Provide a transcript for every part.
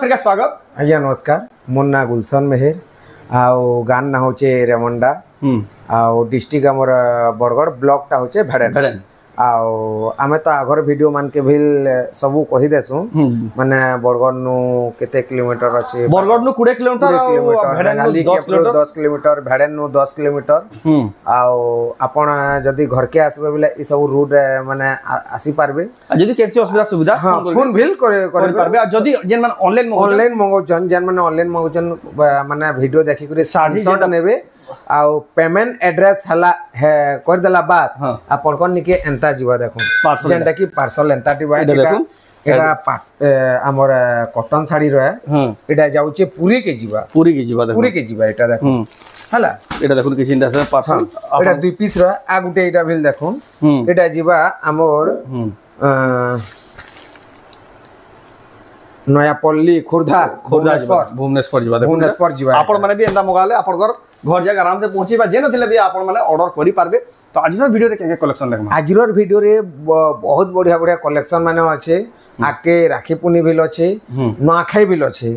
फिर स्वागत आज्ञा नमस्कार मोर ना गुलशन मेहर आउ गान ना होचे रेमंडा आउ डिस्ट्रिक्ट हमर बरगढ़ ब्लॉक टा होचे भेड़ेन आउ आमे तो आगर वीडियो मान के भी सबू कहि देसु माने बरगढ़ नु केते किलोमीटर अछि बरगढ़ नु 20 किलोमीटर भेड़ेन नु 10 किलोमीटर भेड़ेन नु 10 किलोमीटर आउ आपण जदी घर के आसबे बिले ई सब रूट माने आसी पारबे जदी केसी असुविधा सुविधा फोन बिल करे पारबे जदी जेन मान ऑनलाइन मंगोचन जेन माने ऑनलाइन मंगोचन माने वीडियो देखि करे शॉट नेबे आउ पेमेंट एड्रेस हला है कर देला बात आपण कोन निके एंता जीवा देखो जेंटा की पार्सल एंता दिबा एटा हमर कॉटन साड़ी रे एटा जाउचे पूरी के जीवा देखो पूरी के जीवा एटा देखो हला एटा देखो कि चिंता से पार्सल एटा दुई पीस रे आ गुटे एटा बिल देखो एटा जीवा हमर नयापल्ली खुर्दा भुवनेश्वर जीवा आपण माने भी एंदा मगाले आपण घर जाके आराम से पहुंचीबा जे नथिले भी आपण माने ऑर्डर करि पारबे। तो आजिर वीडियो रे के कलेक्शन देखमा आजिर वीडियो रे बहुत बढ़िया बढ़िया कलेक्शन माने अछि आके राखी पुनी बिल अछि नआखाई बिल अछि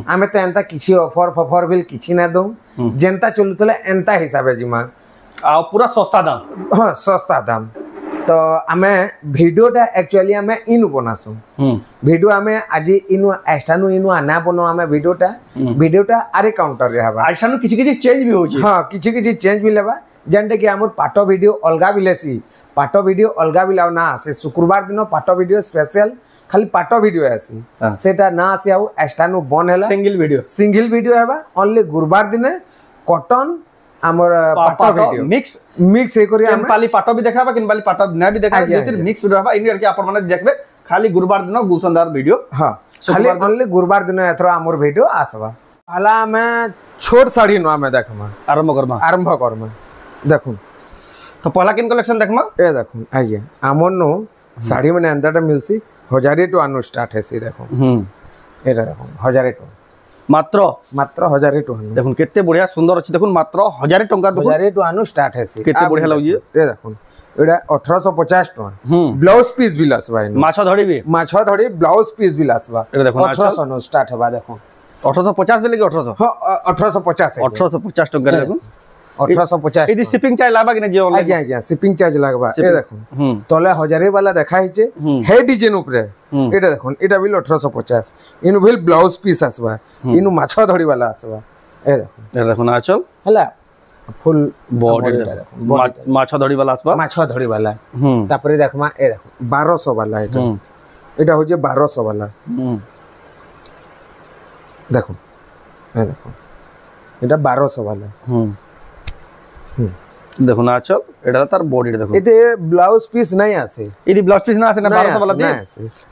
आमे त एंता किछि ऑफर बिल किछि ना दो जेंता चलुतले एंता हिसाबे जिमा आ पूरा सस्ता दाम हां सस्ता दाम। तो आमे वीडियोटा एक्चुअली आमे इनु बनासु वीडियो आमे आज इनु एस्टानु इनु आना बनो आमे वीडियोटा आरे काउंटर रे हबा एस्टानु किछि चेंज भी होछि हां किछि चेंज भी लेबा जेंटे कि हमर पाटो वीडियो अलगा बिलेसी पाटो वीडियो अलगा बिलाव ना से शुक्रवार दिन पाटो वीडियो स्पेशल खाली पाटो वीडियो आसी सेटा ना आसी आउ एस्टानु बन हैला सिंगल वीडियो हेबा ओनली गुरुवार दिन कॉटन हमर पाटो वीडियो मिक्स हे करी हम पाली पाटो भी देखाबा किन पाली पाटो ना भी देखा जेतिर मिक्स वीडियो हबा इन के आपण माने देखबे खाली गुरुवार दिन गुलशनदार वीडियो हां खाली ओनली गुरुवार दिन एथरा हमर वीडियो आसबा हला में छोट साड़ी नो में देखमा आरंभ करमा देखो तो पहला किन कलेक्शन देखमा ए देखो आइए हमर नो साड़ी माने अंदरटा मिलसी 1000 टू अनु स्टार्ट है सी देखो एटा देखो 1000 टू मात्र 1000 टू देखो केते बढ़िया सुंदर अछि देखो मात्र 1000 टंका 1000 टू अनु स्टार्ट है सी केते बढ़िया लागु ए देखो एटा 1850 टका ब्लाउज पीस भी लसबा माछा धड़ी ब्लाउज पीस भी लसबा एटा देखो 1800 नो स्टार्ट हेबा देखो 1850 बेले कि 1800 हां 1850 टका देखो 1850 इदी शिपिंग चार्ज लागबा कि नै जे ऑनलाइन आज्ञा शिपिंग चार्ज लागबा ए देखो तले 1000 वाला देखा हिचे हे डिजाइन ऊपर एटा देखो एटा बिल 1850 इनु बिल ब्लाउज पीस आसबा इनु माछा धड़ी वाला आसबा ए देखो ना चल हला फुल बॉडी देखो माछा धड़ी वाला आसबा तापरे देखमा ए देखो 1200 वाला एटा हो जे 1200 वाला देखो ए देखो एटा 1200 वाला देखो ना चल एटा तार बॉडी देखो एते ब्लाउज पीस नहीं आसे इदी ब्लाउज पीस ना आसे ना 1200 वाला दे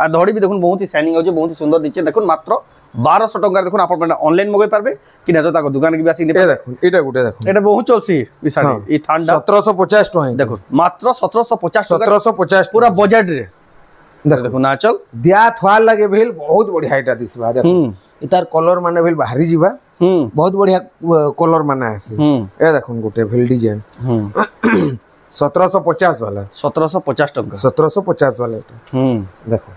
आ धड़ी भी देखो बहुत ही शाइनिंग हो जे बहुत ही सुंदर दिचे देखो मात्र 1200 टका देखो आपण ऑनलाइन मगै पारबे कि ना तो ताको दुकान के भी आसी ए देखो एटा गुटे देखो एटा बहुत चलसी ई साड़ी ई थांडा 1750 टका देखो मात्र 1750 पूरा बजट रे देखो ना चल दिया थवा लगे भेल बहुत बढ़िया एटा दिसबा देखो इतार कलर माने भेल बाहरी जीवा बहुत बढ़िया कलर माने आसी ए देखो गुटे भेल डिजाइन 1750 वाला 1750 टका 1750 वाला एटा देखो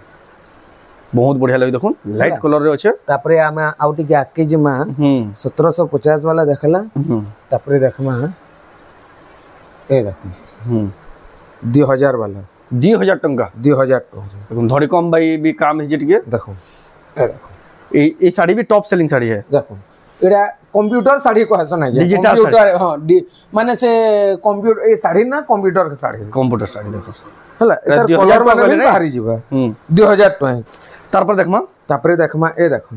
बहुत बढ़िया लगे देखो लाइट कलर रे अछि तापरे आमे आउटी के आके जमा 1750 वाला देखला तापरे देखमा ए देखो 2000 वाला 2000 टका 2000 टका देखो धड़ी कम भाई भी काम हिजे टिके देखो ए देखो ए साड़ी भी टॉप सेलिंग साड़ी है देखो एटा कंप्यूटर साड़ी को हसन है कंप्यूटर हां माने से कंप्यूटर ए साड़ी ना कंप्यूटर के साड़ी देखो हला एतर कलर माने बाहरी जीवा 2000 टका तापर देखमा ए देखो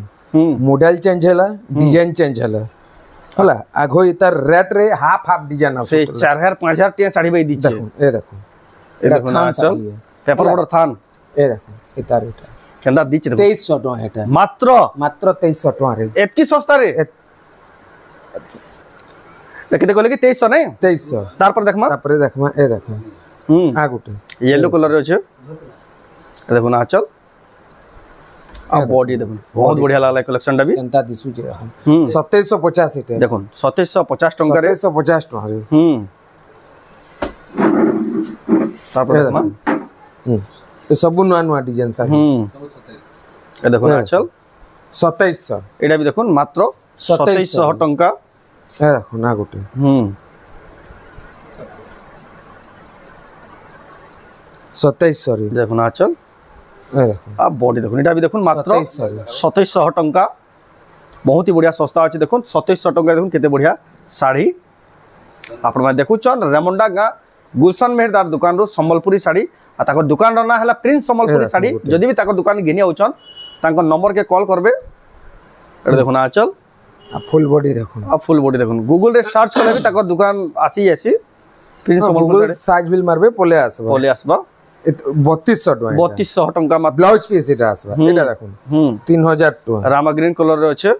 मॉडल चेंज हैला डिजाइन चेंज हैला हला आगो इतर रेट रे हाफ डिजाइन आ से 4000 5000 टे साड़ी बई दिचे देखो एटा थान साड़ी पेपर ऑर्डर थान ए देखो इतर एटा केंदा दिचे 2300 टका एटा मात्र 2300 टका रे एतकी सस्ता रे केते कहले कि 2300 नै 2300 तापर देखमा ए देखो आ गुटे येलो कलर रे छै देखो ना चल आ बॉडी देखो बहुत बढ़िया लागला कलेक्शन दा भी केंता दिसु जे 2750 एटा देखो 2750 टका रे 2750 टका रे तापर देखमा ए सब नुआ नुआ डिजाइन सा ए देखो ना चल 2700 এটা বি দেখুন মাত্র 2700 টঙ্কা এ দেখুন না গোটে 2700 রে দেখুন আচল এ দেখুন আর বডি দেখুন এটা বি দেখুন মাত্র 2700 টঙ্কা বহুত হি বড়িয়া সস্তা আছে দেখুন 2700 টঙ্কা দেখুন কেতে বড়িয়া শাড়ি আপন মানে দেখুছন রেমন্ডা গা গুলশন মেহরদার দোকান রু সম্বলপুरी শাড়ি আর তাকর দোকান র না হলা প্রিন্স সম্বলপুरी শাড়ি যদি বি তাকর দোকান ঘিনি আউছন তাঙ্কর নম্বর কে কল করবে এটা দেখুন আচল ফুল বডি দেখুন ফুল বডি দেখুন গুগল রে সার্চ করলে বি তাকর দোকান আসি প্রিন্স সম্বলপুরি সার্চ বিল মারবে পলে আসবা 3200 টাকা 3200 টঙ্কা মাত্র ব্লাউজ পিস এটা আসবা এটা দেখুন 3000 টাকা রামা গ্রিন কালার রে আছে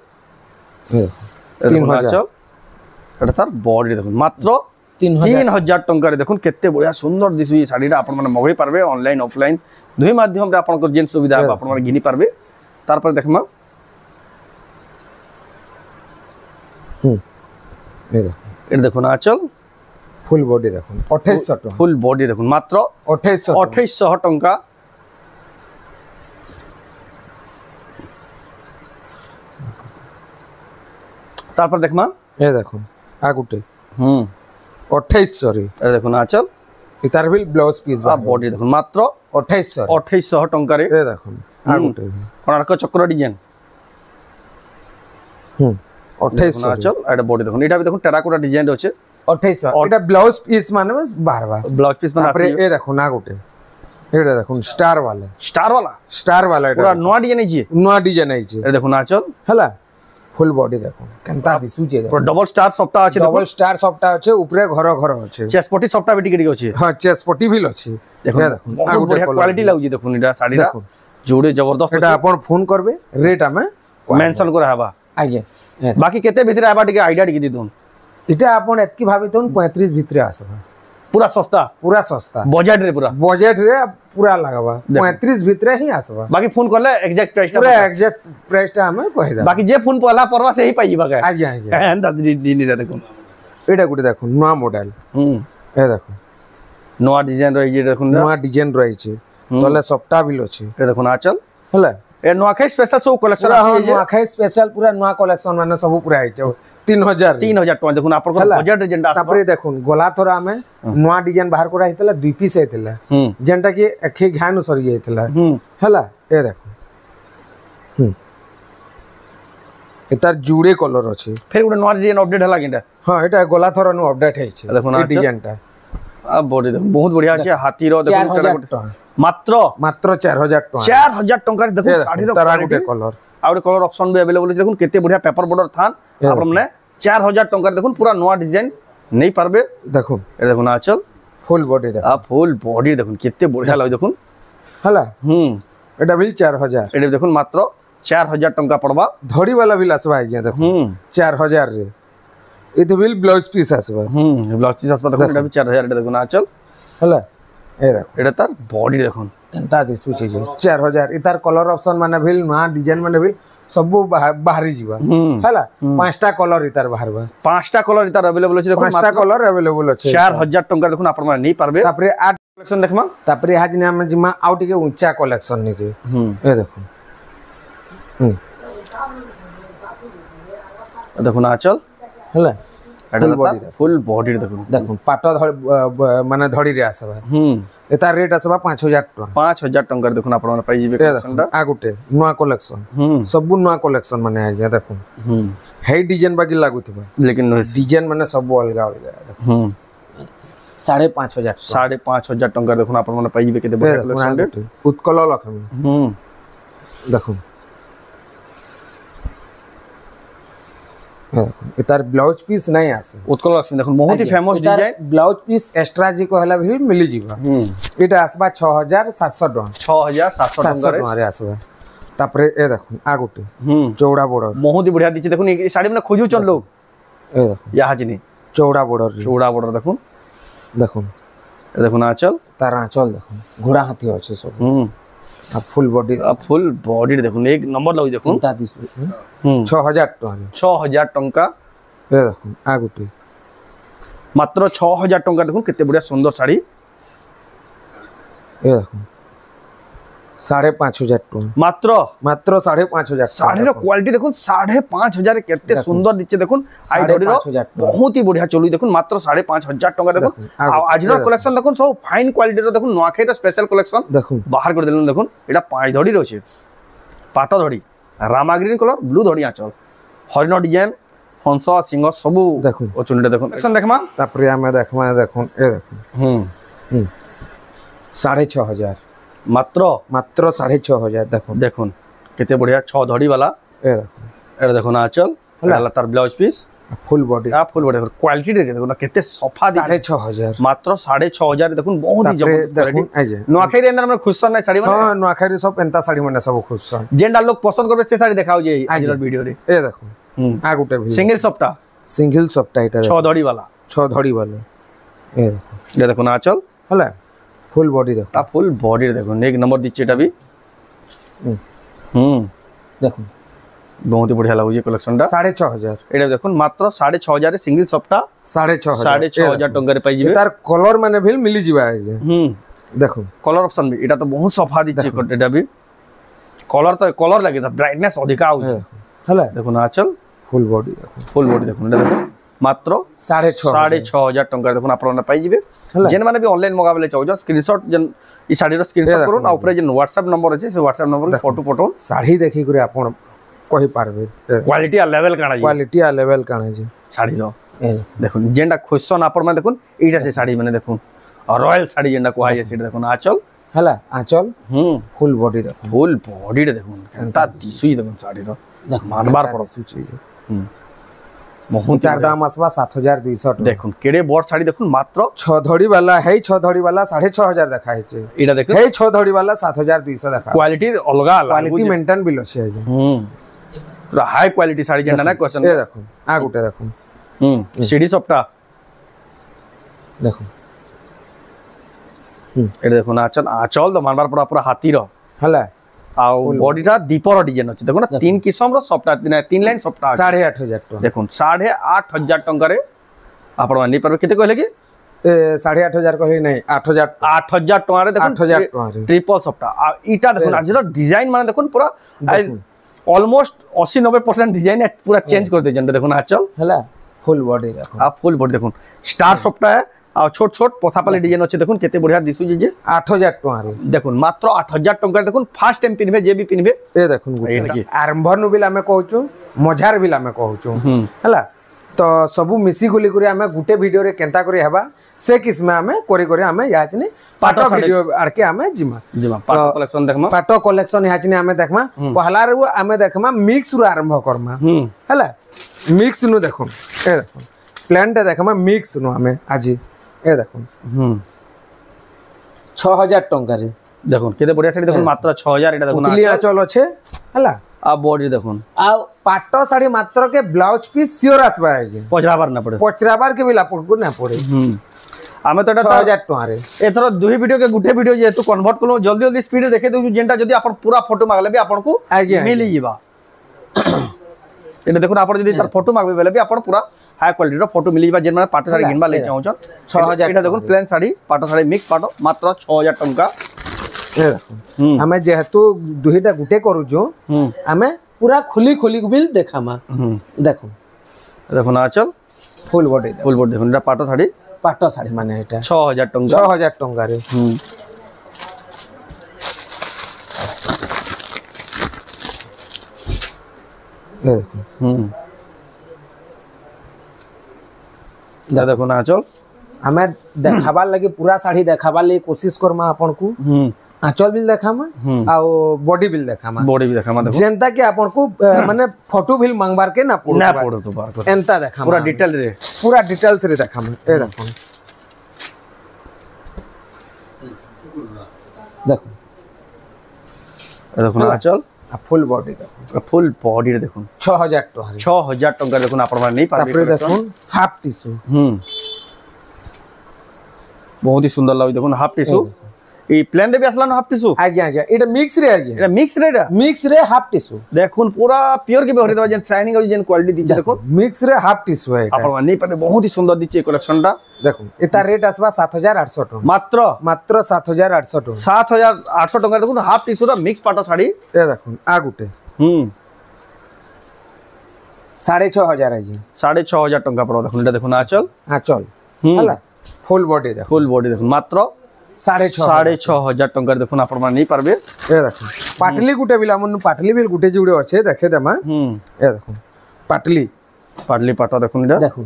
3000 এটা তার বডি দেখুন মাত্র 3000 টঙ্কারে দেখুন কেতে বড়িয়া সুন্দর দিশু এই শাড়িটা আপন মানে মগাই পারবে অনলাইন অফলাইন দুই মাধ্যমে আপনার যেন সুবিধা হবে আপন মানে ঘিনি পারবে তারপরে দেখমা এই দেখুন এটা দেখুন আচল ফুল বডি দেখুন 2800 টাকা ফুল বডি দেখুন মাত্র 2800 টঙ্কা তারপর দেখমা এই দেখুন আগুটে 2800 রে এটা দেখুন আচল ইতার বিল ব্লাউজ পিস বা বডি দেখুন মাত্র 2800 টঙ্কারে এই দেখুন আগুটে কোণার্ক চক্র ডিজাইন 2800 আচল এটা বডি দেখুন এটা দেখুন টেরাকোটা ডিজাইন আছে 2800 এটা ব্লাউজ পিস মানে বারবা ব্লাউজ পিস মানে তারপরে এই দেখুন আগুটে এটা দেখুন স্টার वाला এটা পুরা নয়া ডিজাইন আছে নয়া ডিজাইন আছে এটা দেখুন আচল হলা ফুল বডি দেখুন কেনতা দিসুছে পুরা ডবল স্টার সবটা আছে ডবল স্টার সবটা আছে উপরে ঘর আছে চেস্ট পটি সবটা বেটি কেটি আছে হ্যাঁ চেস্ট পটি বিল আছে দেখুন বহুত বঢ়িয়া কোয়ালিটি লাগুজি দেখুন এটা শাড়িটা জোড়ে জবরদস্ত এটা আপন ফোন করবে রেট আমি মেনশন করা হবা আগে বাকি কেতে ভিতরে আবা টিকে আইডিয়া টিকে দিদুন এটা আপন এতকি ভাবি তখন 35 ভিতরে আসবে পুরা সস্তা বাজেট রে পুরা লাগাবা 35 ভিতরে হি আসবা বাকি ফোন করলে এক্সাক্ট প্রাইসটা আমি কই দাও বাকি যে ফোন পলা পরবা সেই পাই যাবা আগে হ্যাঁ দাদি দিনি দেখুন এটা গুটি দেখুন নয়া মডেল এই দেখুন নয়া ডিজাইন রইছে দেখুন নয়া ডিজাইন রইছে তলে সবটা বিল আছে এটা দেখুন আচল হলা ए नुआखाई स्पेशल सब कलेक्शन আছে নুয়াখাই স্পেশাল পুরা নুয়া কালেকশন মানে সব পুরা আইছে 3000 টাকা দেখুন আপনার বাজেট যেটা তারপরে দেখুন গলা থরা আমি নুয়া ডিজাইন বাহার করা হইতলা দুই পিস হইতলা যেটা কি এখে ঘানু সরি যাইতলা হলা এ দেখুন এটার জুড়ে কলর আছে ফের গুলো নুয়া ডিজাইন আপডেট হলা কিটা হ্যাঁ এটা গলা থরা নু আপডেট হইছে দেখুন এই ডিজাইনটা বডি দেখুন বহুত বড়িয়া আছে হাতির দেখুন মাত্র 4000 টাকা 4000 টাকার দেখুন শাড়ির তারাগুটে কলর আর কলর অপশন বি अवेलेबल আছে দেখুন কেতে বড়িয়া পেপার বর্ডার থান আপন মানে 4000 টাকার দেখুন পুরা নয়া ডিজাইন নেই পারবে দেখুন এটা দেখুন আচল ফুল বডি দেখুন ফুল বডি দেখুন কেতে বড়িয়া লাগে দেখুন হলা এটা বিল 4000 এটা দেখুন মাত্র 4000 টাকা পড়বা ধড়ি वाला বিল আসবা আজ্ঞা দেখুন 4000 রে এতে বিল ব্লাউজ পিস আসবা ব্লাউজ পিস আসবা দেখুন এটা 4000 এটা দেখুন আচল হলা এই দেখুন এটা তার বডি দেখুন কেনতা দিসুছে 4000 ইতার কলর অপশন মানে ভিল নয়া ডিজাইন মানে ভিল সবু বাহারি ଯିବା হলা পাঁচটা কলর ইতার বাহারবা পাঁচটা কলর ইতার अवेलेबल আছে দেখুন পাঁচটা কলর अवेलेबल আছে 4000 টাকা দেখুন আপন মানে নেই পারবে তারপরে আট কালেকশন দেখমা তারপরে আজ নে আমি জিমা আউ টিকে উঁচা কালেকশন নিকে এই দেখুন দেখুন আচল হলা এটা ফুল বডি দেখুন পাট মানে ধড়ি রে আসবা এটা রেট আসবা 5000 টাকা 5000 টাকার দেখুন আপন মানে পাই যাবে কালেকশনটা আগুটে নয়া কালেকশন সবু নয়া কালেকশন মানে আজ্ঞা দেখুন হেই ডিজাইন বাকি লাগুথিবা लेकिन ডিজাইন মানে সবু অলগা অলগা দেখুন 5500 টাকার দেখুন আপন মানে পাই যাবে কেতে বড় কালেকশনটা উৎকল লক্ষ্মী দেখুন এটার ব্লাউজ পিস নাই আছে উৎকল লক্ষ্মী দেখুন বহুত হি famous design blouse piece extra জি কহলা ভিল মিলিଯିবা এটা আসবা 6700 টাকা 6700 টাকা রে আসবা তারপরে এ দেখুন আগুটে চৌড়া বর্ডার বহুত হি বঢ়িয়া দিছে দেখুন এই শাড়ি মানে খোঁজু চল লোক এ দেখুন ইয়া হাজিনি চৌড়া বর্ডার দেখুন দেখুন এ দেখুন আঁচল তার আঁচল দেখুন ঘোড়া হাতি আছে সব আর ফুল বডি দেখুন এক নম্বর লাগি দেখুন 6000 টাকা 6000 টাকা এ দেখুন আগুটে মাত্র 6000 টাকা দেখুন কেতে বড়িয়া সুন্দর শাড়ি এ দেখুন 5,500 टଙ୍କା মাত্র মাত্র 5,500 শাড়ির কোয়ালিটি দেখুন 5,500 কেতে সুন্দর দিচ্ছে দেখুন আই ধরির বহুত হি বঢ়িয়া চলুই দেখুন মাত্র 5,500 টাকা দেখুন আজির কালেকশন দেখুন সব ফাইন কোয়ালিটির দেখুন নোয়াখাইর স্পেশাল কালেকশন দেখুন বাহার করে দিলেন দেখুন এটা পাঁচ ধড়ি রয়েছে পাট ধড়ি রামা গ্রিন কলর ব্লু ধড়ি আঁচল হরিণ ডিজাইন হংস সিংহ সবু দেখুন ও চুনিটা দেখুন কালেকশন দেখমা তারপরে আমি দেখমা দেখুন এ দেখুন 6,500 মাত্র মাত্র 6,500 দেখুন দেখুন কেতে বঢ়িয়া 6 ধড়ি वाला এ দেখুন এটা দেখুন আঁচল এটা তার blouse piece full body full body quality দেখুন কেতে সফা দিছে 6,500 মাত্র 6,500 দেখুন বহুত হি জবরদস্ত দেখুন এই যে নোয়াখাইর এন্দার আমরা খুশন নাই শাড়ি মানে হ্যাঁ নোয়াখাইর সব এন্তা শাড়ি মানে সব খুশন যেটা লোক পছন্দ করবে সে শাড়ি দেখাও যে আজর ভিডিও রে এ দেখুন আর গোটে সিঙ্গেল সফটা এটা 6 ধড়ি वाला 6 ধড়ি वाला এ দেখুন এটা দেখুন আঁচল হলা ফুল বডি দেখুন তা ফুল বডি দেখুন এক নম্বর দিচ্ছে এটা भी দেখুন बहुत ही बढ़िया लाଗୁଛି কলেকশনটা 6,500 এটা দেখুন মাত্র 6,500 এ সিঙ্গেল সফটা 6,500 টাকারে পাই যাবে তার কলর মানে ভিল মিলি যাবে আগে দেখুন কলর অপশন भी এটা তো বহুত সফা দিচ্ছে এটা भी কলর তো কলর লাগে তা ব্রাইটনেস অধিকা আউছে হলা দেখুন আঁচল ফুল বডি দেখুন ফুল বডি দেখুন এটা দেখুন মাত্র 6,500 টাকা দেখুন আপনারা পাই যাবে যেন মানে भी ऑनलाइन মগাবেলে চাও স্ক্রিনশট যেন এই শাড়ির স্ক্রিনশট করুন আর উপরে যে WhatsApp নম্বর আছে সেই WhatsApp নম্বরে ফটো শাড়ি দেখি করে আপন কই পারবে কোয়ালিটি আর লেভেল কাଣା আছে শাড়ি দাও দেখুন যেটা খুশন আপন মানে দেখুন এইটা সে শাড়ি মানে দেখুন আর রয়্যাল শাড়ি যেটা কোয়া যায় সেটা দেখুন আঁচল হলা আঁচল ফুল বডি দেখুন ফুল বডিটা দেখুন তা দিশুই দেখুন শাড়ির দেখুন মানবার পর সুচি তার দাম আসবা 7,200 টাকা দেখুন কেড়ে বড় শাড়ি দেখুন মাত্র 6 ধড়ি वाला হেই 6 ধড়ি वाला 6,500 দেখা হইছে এটা দেখুন হেই 6 ধড়ি वाला 7,200 দেখা কোয়ালিটি অলগা কোয়ালিটি মেইনটেইন বিল আছে পুরা হাই কোয়ালিটি শাড়ি যেটা না কোশ্চেন এ দেখুন আ গুটে দেখুন সিডি সফটা দেখুন এটা দেখুন আঁচল তো মানবার পর পুরা হাতির হলা আর বডিটা দীপর ডিজাইন আছে দেখুন তিন কিসমর সফটা তিন লাইন সফটা 8,500 টাকা দেখুন 8,500 টাকারে আপনারা নি পারবে কেতে কইলে কি 8,500 কইলে নাই 8,000 টাকারে দেখুন 8,000 টাকা ট্রিপল সফটা আর এটা দেখুন আজির ডিজাইন মানে দেখুন পুরা অলমোস্ট 80-90% ডিজাইন পুরা চেঞ্জ করে দিয়েছেন দেখুন আঁচল হলা ফুল বডি দেখুন আর ফুল বডি দেখুন স্টার সফটা আর ছোট ছোট পছাপালি ডিজাইন আছে দেখুন কেতে বঢ়িয়া দিছু যে 8,000 টাকা দেখুন মাত্র 8,000 টাকা দেখুন ফার্স্ট টাইম পিনবে যে বি পিনবে এ দেখুন আরম্ভ নু বিল আমি কହୁଛୁ মজার বিল আমি কହୁଛୁ হলা তো সবু মিছি গুলি করে আমি গুটে ভিডিও রে কেনতা করে হেবা সে কিসমে আমি করে করে আমি ইয়াচনি পাটো ভিডিও আরকে আমি জিমা পাটো কালেকশন দেখমা পাটো কালেকশন ইয়াচনি আমি দেখমা পহলা রে আমি দেখমা মিক্স রু আরম্ভ করমা হলা মিক্স নু দেখুন এ দেখুন প্ল্যানটা দেখমা মিক্স নু আমি আজি এ দেখুন 6,000 টাকা রে দেখুন কেতে বড়িয়া শাড়ি দেখুন মাত্র 6,000 এটা দেখুন উতলি আঁচল আছে হলা आ बॉडी देखुन आ पाटो साड़ी मात्र के ब्लाउज पीस सियोर आसबा है पचराबार ना पड़े पचराबार के बिला पड़को ना पड़े आमे तो 6,000 टका रे एथरो दुही वीडियो के गुटे वीडियो जे तू कन्वर्ट कलो जल्दी जल्दी स्पीड देखे दउ जेंटा जदी आपण पूरा फोटो मागले भी आपण को मिली जीवा एटा देखुन आपण जदी तार फोटो मागबे बेले भी आपण पूरा हाई क्वालिटी रो फोटो मिली जीवा जेन माने पाटो साड़ी गिनबा ले चाहौ छ 6,000 एटा देखुन प्लेन साड़ी पाटो साड़ी मिक्स पाटो मात्र 6,000 टका हमें जेहेतु दुहीटा गुटे करू जो हमें पूरा खुली खुली बिल देखामा देखो देखो ना चल फुल बॉडी देखो एटा पाटो साड़ी माने एटा 6,000 टका 6,000 टका रे देखो ना चल हमें देखाबार लगे पूरा साड़ी देखाबार लगे कोशिश करमा आपन को आंचल बिल देखामा आ बॉडी बिल देखामा देखो जेंता के आपन को माने फोटो बिल मांगबार के ना पड़ो तो बार एंता देखामा पूरा डिटेल्स रे देखामा ए देखो देखो ना आंचल फुल बॉडी देखो 6,000 टका 6,000 टका देखो आपण माने नहीं पाबे तापर देखो हाफ टिश्यू बहुत ही सुंदर लागो देखो हाफ टिश्यू এই প্লেন রে বি আসলা না হাফ টিস্যু आज्ञा आज्ञा এটা মিক্স রে आज्ञा এটা मिक्स रे हाफ टिश्यू দেখুন পুরা পিওর के बेहरी दवा जेन शाइनिंग और जेन क्वालिटी दीजिए देखो मिक्स रे हाफ टिश्यू है अपन नहीं पारे बहुत ही सुंदर दीजिए कलेक्शनटा देखो एता रेट आसबा 7800 टका मात्र मात्र 7800 टका 7800 टका देखो हाफ टिश्यू रा मिक्स पाटो साड़ी ए देखो आ गुटे 6500 है जी 6500 टका पड़ो देखो एटा देखो ना चल चल हला फुल बॉडी देखो मात्र 6500 टका देखो अपन मान नहीं पारबे ए देखो पाटली गुटे बिला मन पाटली बिल गुटे जुड़े अच्छे देखे देमा ए देखो पाटली पाटो देखो एटा देखो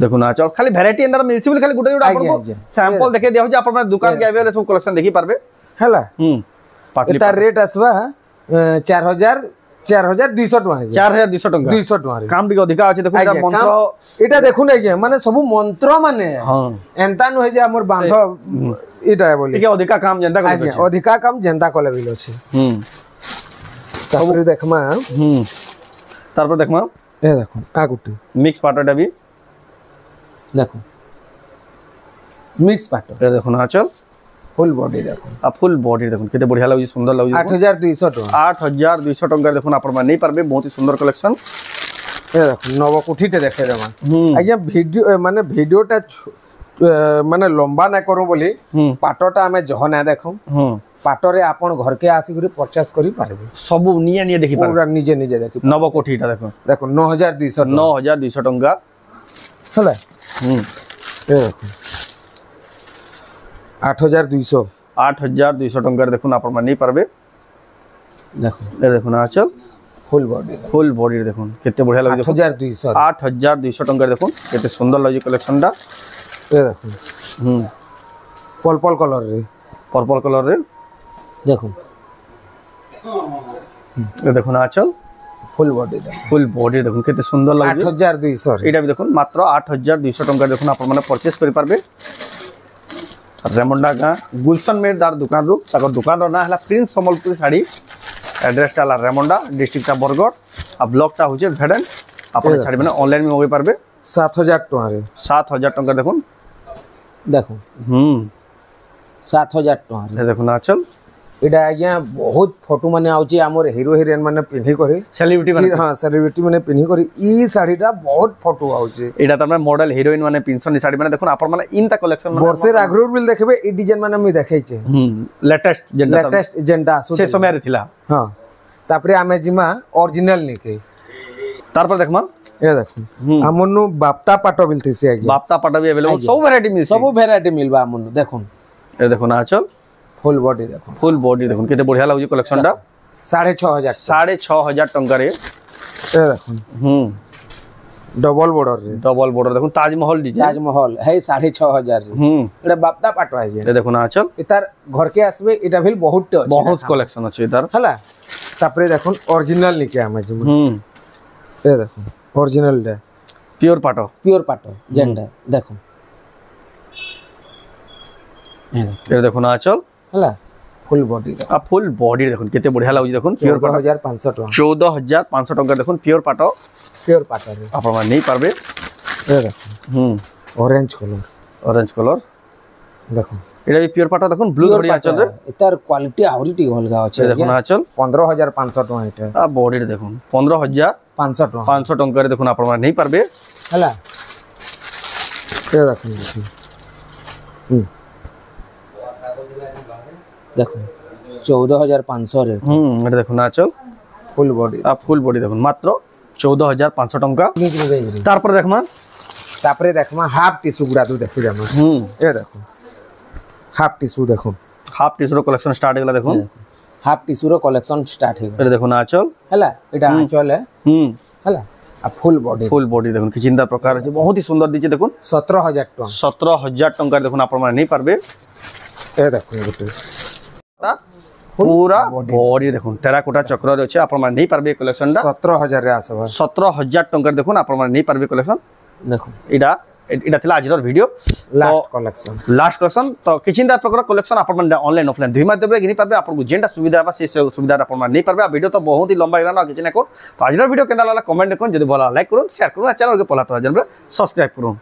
देखो ना चल खाली वैरायटी अंदर मिलसी बोले खाली गुटे जुड़े अपन को सैंपल देखे दिया हो जे अपन दुकान के आबे सब कलेक्शन देखि पारबे हला पाटली एता रेट आसबा 4200 टका 4200 टका 200 टका काम भी अधिका अछि देखो एटा मंत्र एटा देखु नै के माने सब मंत्र माने हां एंता न होय जे हमर बांध एटा बोली के अधिका काम जनता करे छै अधिका काम जनता कोले बिल छै तापर देखमा तापर देखमा ए देखो आ गुटी मिक्स पाटोटा भी देखो मिक्स पाटो ए देखो ना चल फुल बॉडी देखो आ फुल बॉडी देखो केते बढ़िया लागै सुंदर लागै 8200 टका 8200 टका देखो अपन मान नहीं पारबे बहुत ही सुंदर कलेक्शन ए देखो नव कोठीटे देखे देमा आज्ञा वीडियो माने वीडियोटा माने लंबा ना करू बोली पाटोटा हमें जह ना देखो पाटरे आपण घर के आसी गुरी परचेस करी पारबे सब निया देखि पारबे पूरा निजे देखि नव कोठीटा देखो देखो 9200 टका हला ए देखो 8200 टका देखो अपन मान नहीं पारबे देखो ए देखो ना चल फुल बॉडी देखो केते बढ़िया लागै 8200 टका देखो केते सुंदर लागै कलेक्शनटा ए देखो पर्पल कलर रे देखो ए देखो ना चल फुल बॉडी देखो केते सुंदर लागै 8200 एटा भी देखो मात्र 8200 टका देखो अपन माने परचेस करि पारबे रेमुंडा गाँ गुलशन मेहरदार दुकान रू ताको दुकान रो ना हला प्रिंस संबलपुरी साड़ी एड्रेस टा रेमुंडा डिस्ट्रिक्ट टा बरगढ़ आ ब्लॉक टा होचे भेडन अपन साड़ी माने ऑनलाइन में मगै पारबे 7000 टका रे 7000 टका देखो 7000 टका रे देखो ना चल एटा आज्ञा बहुत फोटो माने आउची हमर हीरो हीरोइन माने पिन्ही करी सेलिब्रिटी माने हां सेलिब्रिटी माने पिन्ही करी ई साड़ीटा बहुत फोटो आउची एटा त मॉडल हीरोइन माने पिनसन साड़ी माने देखो अपन माने इन ता कलेक्शन माने वर्षे आगरू बिल देखबे ई डिजाइन माने मी देखै छै लेटेस्ट जेंटा से समय रे थिला हां तापरे आमे जिमा ओरिजिनल निके तारपर देखमा ए देखो हमनु बाप्ता पाटो बिलथि से आगे बाप्ता पाटो भी अवेलेबल सब वैरायटी मिलबा हमनु देखो ए देखो ना चल फुल बॉडी देखो केते बढ़िया लागै कलेक्शनटा 6500 टका रे ए देखो डबल बॉर्डर देखो ताजमहल ताजमहल है 6500 रे एटा बाप्ता पाटो है ए देखो ना चल इतार घर के आसबे एटा भेल बहुत कलेक्शन अछि इतार हला तापरे देखो ओरिजिनल निके आमे ए देखो ओरिजिनल डे प्योर पाटो जेंडा देखो ए देखो ना चल हला फुल बॉडी देखो केते बढ़िया लागै देखो प्योर 14500 टका 14500 टका देखो प्योर पाटो रे अपन मान नहीं पारबे ए देखो ऑरेंज कलर देखो एटा भी प्योर पाटो देखो ब्लू धड़ी आचल रे एतार क्वालिटी आउरी टी हलगा अछि देखो ना चल 15500 टका एटा आ बॉडी देखो 15500 टका 500 टका रे देखो अपन मान नहीं पारबे हला ए देखो 14500 रे एटा देखो ना चल फुल बॉडी देखो मात्र 14500 टका तारपर देखमा हाफ टिश्यू गुडा तू देखि जामा ए देखो हाफ टिश्यू रो कलेक्शन स्टार्ट हेला देखो हाफ टिश्यू रो कलेक्शन स्टार्ट हे ए देखो ना चल हला एटा चल है हला आ फुल बॉडी देखो कि चिंता प्रकार है बहुत ही सुंदर दीजिए देखो 17000 टका देखो अपन मान नहीं पारबे ए देखो गुटे पूरा बॉडी देखो टेराकोटा चक्र रे अछि अपन मान नहीं पारबे कलेक्शन 17000 रे आसबा 17000 टका देखो अपन मान नहीं पारबे कलेक्शन देखो एटा थिला आजर वीडियो लास्ट कलेक्शन तो किछिंदा प्रकार कलेक्शन अपन मान ऑनलाइन ऑफलाइन दुई माध्यम रे गिनी पारबे आपन को जेंटा सुविधा बा से सुविधा अपन मान नहीं पारबे वीडियो तो बहुत ही लंबा इराना किछ ना को तो आजर वीडियो केंदा लागला कमेंट कोन जदि भला लाइक करूँ शेयर करूँ चैनल के पला तो जन सब्सक्राइब करूँ।